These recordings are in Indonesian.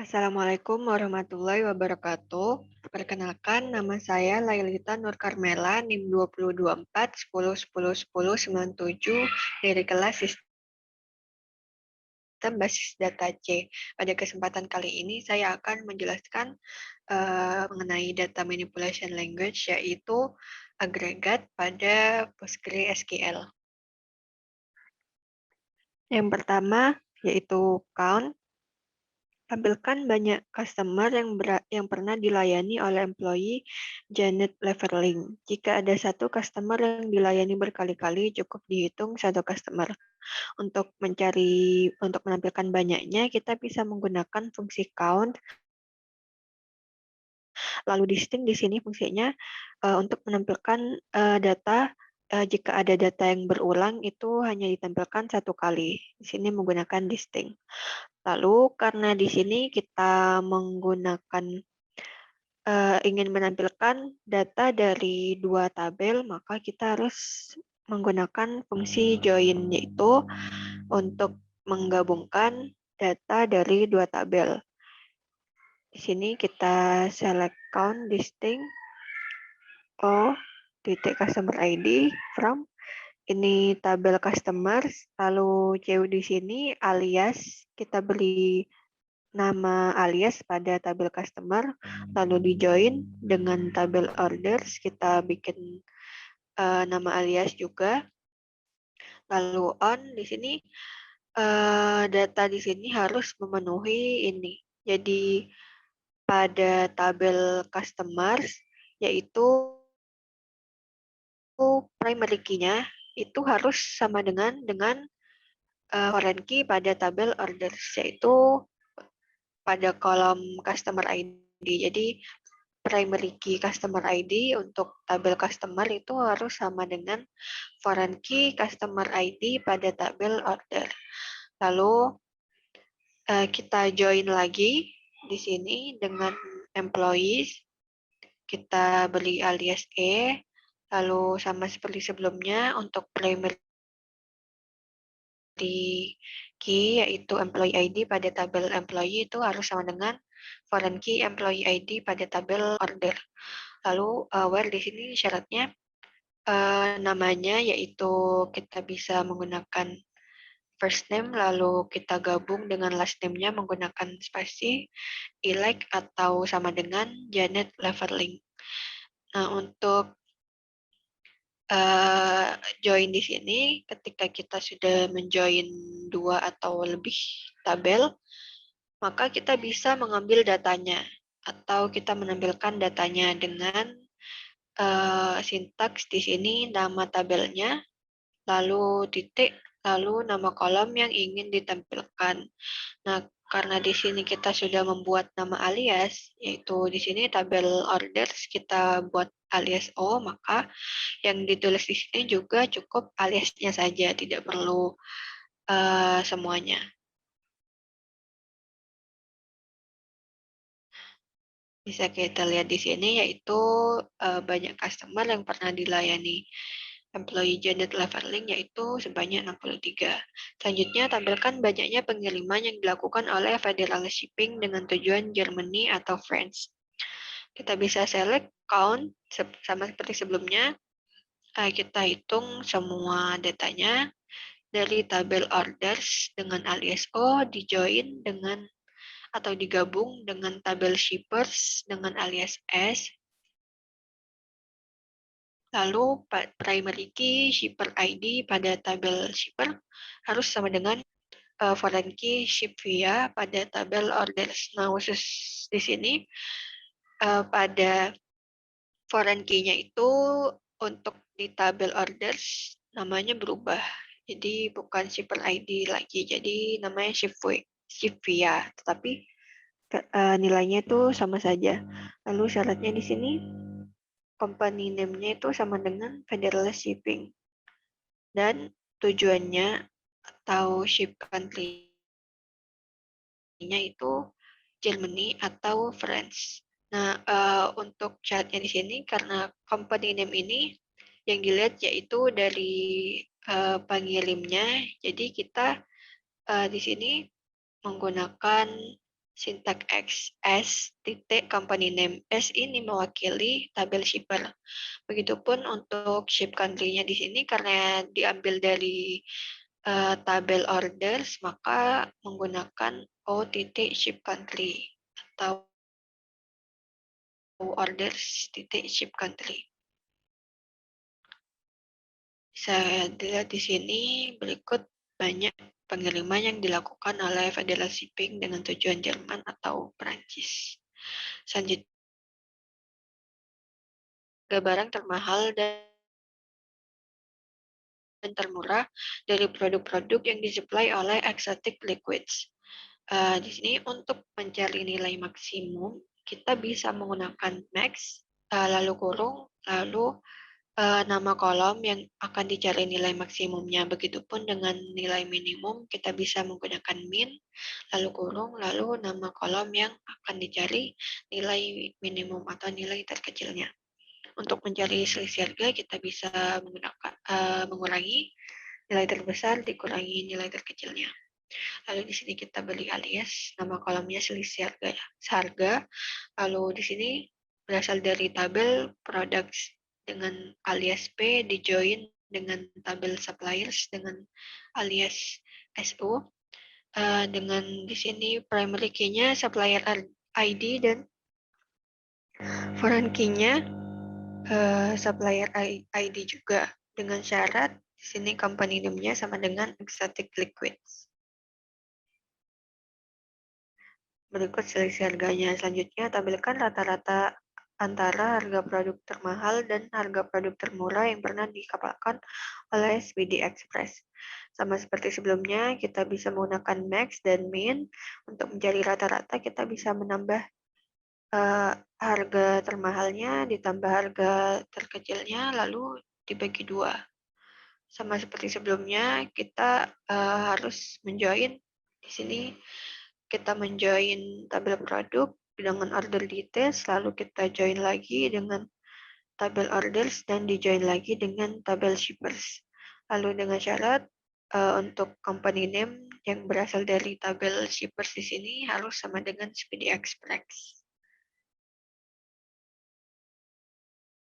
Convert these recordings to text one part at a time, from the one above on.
Assalamualaikum warahmatullahi wabarakatuh. Perkenalkan, nama saya Lailita Nur Karmela, NIM 2024 10 10 10 97 dari kelas Sistem Basis Data C. Pada kesempatan kali ini, saya akan menjelaskan mengenai Data Manipulation Language, yaitu agregat pada PostgreSQL. Yang pertama, yaitu count. Tampilkan banyak customer yang pernah dilayani oleh employee Janet Leverling. Jika ada satu customer yang dilayani berkali-kali, cukup dihitung satu customer. Untuk menampilkan banyaknya, kita bisa menggunakan fungsi count. Lalu distinct di sini fungsinya untuk menampilkan data. Jika ada data yang berulang, itu hanya ditampilkan satu kali. Di sini menggunakan distinct. Lalu karena di sini kita menggunakan ingin menampilkan data dari dua tabel, maka kita harus menggunakan fungsi join, yaitu untuk menggabungkan data dari dua tabel. Di sini kita select count distinct titik customer ID from ini tabel customers, lalu CU di sini alias kita beri nama alias pada tabel customer, lalu di join dengan tabel orders, kita bikin nama alias juga. Lalu on di sini data di sini harus memenuhi ini. Jadi pada tabel customers yaitu primary key-nya itu harus sama dengan foreign key pada tabel orders, yaitu pada kolom customer ID. Jadi primary key customer ID untuk tabel customer itu harus sama dengan foreign key customer ID pada tabel order. Lalu kita join lagi di sini dengan employees. Kita beri alias E, lalu sama seperti sebelumnya untuk primary key yaitu employee ID pada tabel employee itu harus sama dengan foreign key employee ID pada tabel order. Lalu where di sini syaratnya namanya yaitu kita bisa menggunakan first name lalu kita gabung dengan last name-nya menggunakan spasi, elect atau sama dengan Janet Leverling. Nah, untuk join di sini ketika kita sudah menjoin dua atau lebih tabel, maka kita bisa mengambil datanya atau kita menampilkan datanya dengan sintaks di sini nama tabelnya, lalu titik, lalu nama kolom yang ingin ditampilkan. Nah, karena di sini kita sudah membuat nama alias, yaitu di sini tabel orders kita buat alias O, maka yang ditulis di sini juga cukup aliasnya saja, tidak perlu semuanya. Bisa kita lihat di sini yaitu banyak customer yang pernah dilayani employee Janet Leverling yaitu sebanyak 63. Selanjutnya tampilkan banyaknya pengiriman yang dilakukan oleh Federal Shipping dengan tujuan Germany atau France. Kita bisa select count sama seperti sebelumnya. Kita hitung semua datanya dari tabel orders dengan alias O dijoin dengan atau digabung dengan tabel shippers dengan alias S. Lalu primary key shipper ID pada tabel shipper harus sama dengan foreign key ship via pada tabel orders. Nah, khusus di sini pada foreign key-nya itu untuk di tabel orders namanya berubah. Jadi bukan shipper ID lagi, jadi namanya ship via, tetapi nilainya itu sama saja. Lalu syaratnya di sini company name-nya itu sama dengan Federal Shipping dan tujuannya atau ship country-nya itu Germany atau France. Nah, untuk syaratnya di sini karena company name ini yang dilihat yaitu dari pengirimnya, jadi kita di sini menggunakan Sintak X, S, titik company name. S ini mewakili tabel shipper. Begitupun untuk ship country-nya di sini karena diambil dari tabel orders, maka menggunakan O titik ship country atau orders titik ship country. Bisa dilihat di sini berikut banyak pengiriman yang dilakukan oleh Federal Shipping dengan tujuan Jerman atau Perancis. Selanjutnya, barang termahal dan termurah dari produk-produk yang disuplai oleh Exotic Liquids. Di sini untuk mencari nilai maksimum, kita bisa menggunakan max, lalu kurung, lalu nama kolom yang akan dicari nilai maksimumnya. Begitupun dengan nilai minimum, kita bisa menggunakan min, lalu kurung, lalu nama kolom yang akan dicari nilai minimum atau nilai terkecilnya. Untuk mencari selisih harga, kita bisa menggunakan mengurangi nilai terbesar dikurangi nilai terkecilnya. Lalu di sini kita beli alias, nama kolomnya selisih harga. Lalu di sini berasal dari tabel products dengan alias P dijoin dengan tabel suppliers dengan alias SU. Dengan di sini primary key-nya supplier ID dan foreign key-nya supplier ID juga, dengan syarat di sini company name-nya sama dengan Exotic Liquids. Berikut selisih harganya. Selanjutnya, tampilkan rata-rata antara harga produk termahal dan harga produk termurah yang pernah dikapalkan oleh SBD Express. Sama seperti sebelumnya, kita bisa menggunakan max dan min. Untuk mencari rata-rata, kita bisa menambah harga termahalnya ditambah harga terkecilnya, lalu dibagi 2. Sama seperti sebelumnya, kita harus menjoin di sini. Kita menjoin tabel produk dengan order details, lalu kita join lagi dengan tabel orders dan dijoin lagi dengan tabel shippers. Lalu dengan syarat untuk company name yang berasal dari tabel shippers di sini harus sama dengan Speedy Express.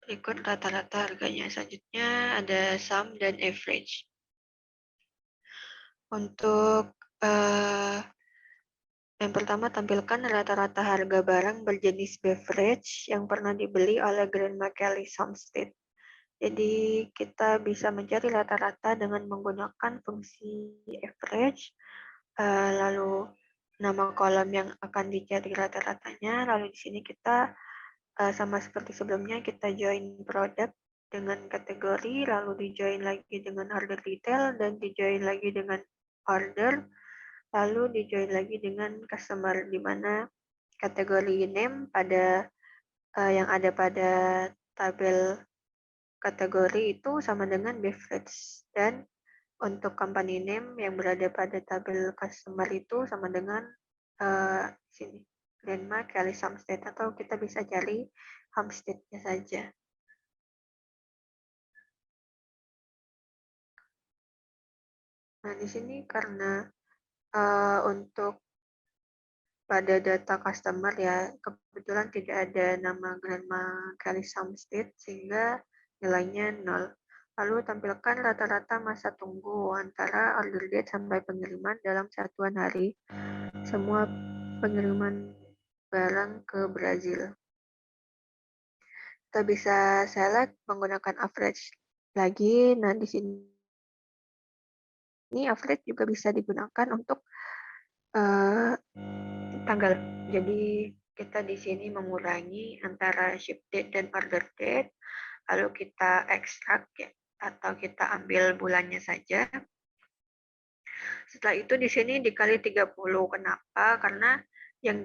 Berikut rata-rata harganya. Selanjutnya ada sum dan average. Untuk yang pertama, tampilkan rata-rata harga barang berjenis beverage yang pernah dibeli oleh Grandma Kelly Homestead. Jadi kita bisa mencari rata-rata dengan menggunakan fungsi average, lalu nama kolom yang akan dicari rata-ratanya, lalu di sini kita sama seperti sebelumnya kita join produk dengan kategori, lalu dijoin lagi dengan order detail dan dijoin lagi dengan order, lalu dijoin lagi dengan customer, di mana kategori name yang ada pada tabel kategori itu sama dengan beverage, dan untuk company name yang berada pada tabel customer itu sama dengan sini Grandma Kelly Homestead, atau kita bisa cari Homestead-nya saja. Nah, di sini karena untuk pada data customer ya, kebetulan tidak ada nama Grandma Kelly Homestead sehingga nilainya 0. Lalu tampilkan rata-rata masa tunggu antara order date sampai pengiriman dalam satuan hari semua pengiriman barang ke Brazil. Kita bisa select menggunakan average lagi. Nah, di sini average juga bisa digunakan untuk tanggal. Jadi kita di sini mengurangi antara ship date dan order date, lalu kita ekstrak ya, atau kita ambil bulannya saja. Setelah itu di sini dikali 30. Kenapa? Karena yang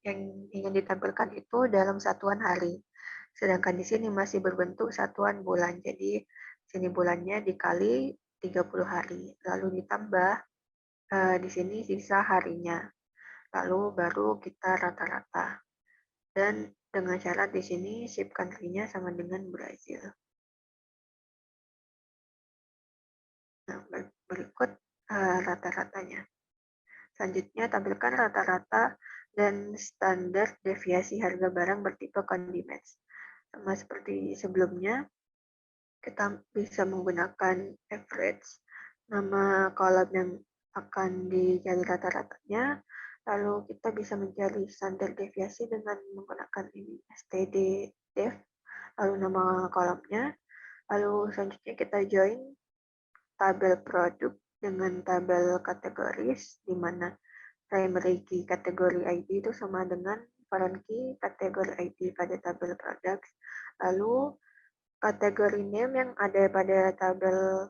yang ingin ditampilkan itu dalam satuan hari. Sedangkan di sini masih berbentuk satuan bulan. Jadi sini bulannya dikali 30 hari. Lalu ditambah di sini sisa harinya. Lalu baru kita rata-rata. Dan dengan syarat di sini ship country-nya sama dengan Brazil. Nah, berikut rata-ratanya. Selanjutnya, tampilkan rata-rata dan standar deviasi harga barang bertipe condiments. Sama seperti sebelumnya, kita bisa menggunakan average, nama kolom yang akan dicari rata-ratanya, lalu kita bisa mencari standar deviasi dengan menggunakan ini std dev, lalu nama kolomnya, lalu selanjutnya kita join tabel produk dengan tabel kategoris, di mana primary key kategori ID itu sama dengan foreign key kategori ID pada tabel produk. Lalu kategori name yang ada pada tabel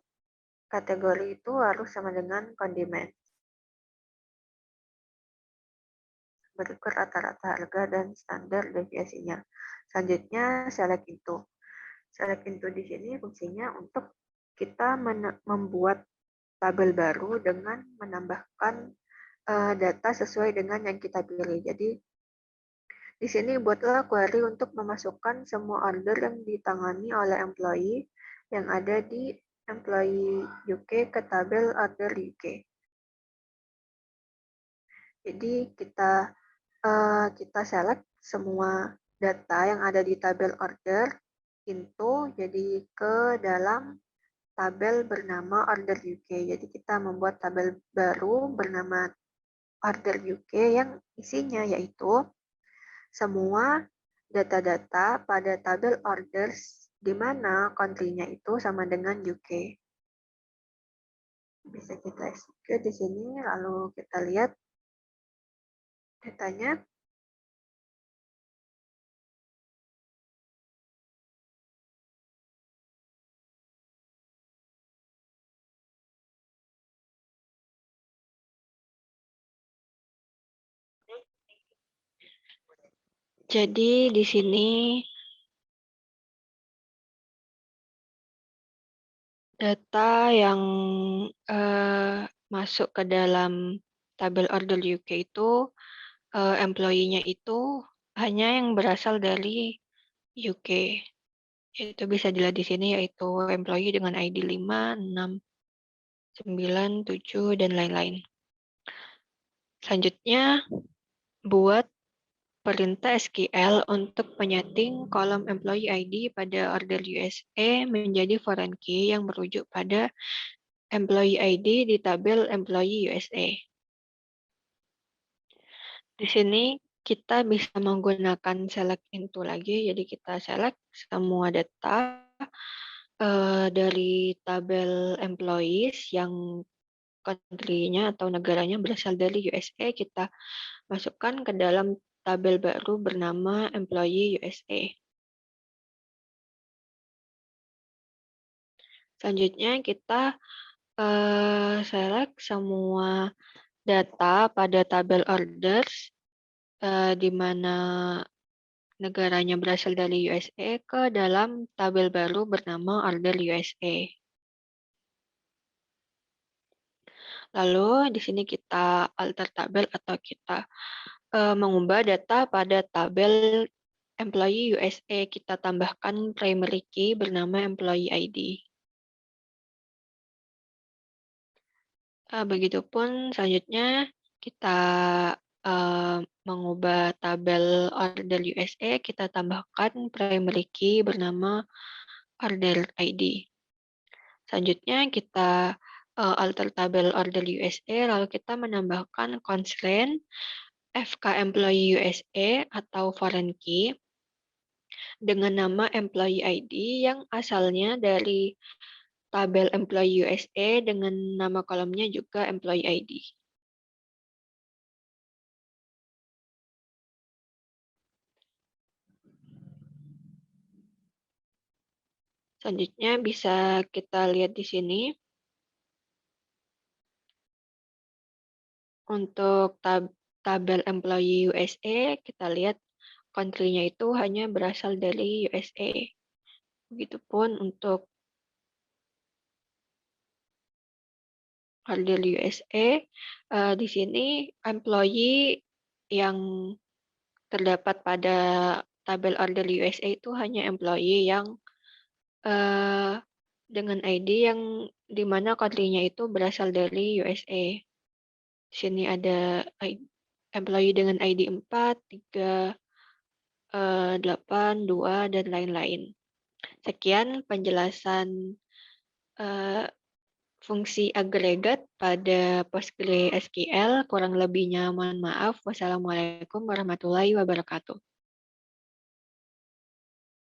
kategori itu harus sama dengan kondimen. Berikut rata-rata harga dan standar deviasinya. Selanjutnya select into. Select into di sini fungsinya untuk kita membuat tabel baru dengan menambahkan data sesuai dengan yang kita pilih. Jadi di sini buatlah query untuk memasukkan semua order yang ditangani oleh employee yang ada di employee UK ke tabel order UK. Jadi kita select semua data yang ada di tabel order into jadi ke dalam tabel bernama order UK. Jadi kita membuat tabel baru bernama order UK yang isinya yaitu semua data-data pada tabel orders di mana country-nya itu sama dengan UK. Bisa kita execute di sini, lalu kita lihat datanya. Jadi di sini data yang masuk ke dalam tabel order UK itu employee-nya itu hanya yang berasal dari UK. Itu bisa dilihat di sini yaitu employee dengan ID 5, 6, 9, 7, dan lain-lain. Selanjutnya, buat perintah SQL untuk menyeting kolom employee ID pada order USA menjadi foreign key yang merujuk pada employee ID di tabel employee USA. Di sini kita bisa menggunakan select into lagi, jadi kita select semua data dari tabel employees yang country-nya atau negaranya berasal dari USA, kita masukkan ke dalam tabel baru bernama employee USA. Selanjutnya kita select semua data pada tabel orders di mana negaranya berasal dari USA ke dalam tabel baru bernama order USA. Lalu di sini kita alter tabel atau kita mengubah data pada tabel employee USA. Kita tambahkan primary key bernama employee ID. Begitupun selanjutnya kita mengubah tabel order USA, kita tambahkan primary key bernama order ID. Selanjutnya kita alter tabel order USA, lalu kita menambahkan constraint FK employee USA atau foreign key dengan nama employee ID yang asalnya dari tabel employee USA dengan nama kolomnya juga employee ID. Selanjutnya bisa kita lihat di sini. Untuk tabel employee USA, kita lihat country-nya itu hanya berasal dari USA. Begitupun untuk order USA, di sini employee yang terdapat pada tabel order USA itu hanya employee yang dengan ID yang di mana country-nya itu berasal dari USA. Di sini ada employee dengan ID 4, 3, 8, 2, dan lain-lain. Sekian penjelasan eh, fungsi agregat pada PostgreSQL. Kurang lebihnya mohon maaf. Wassalamualaikum warahmatullahi wabarakatuh.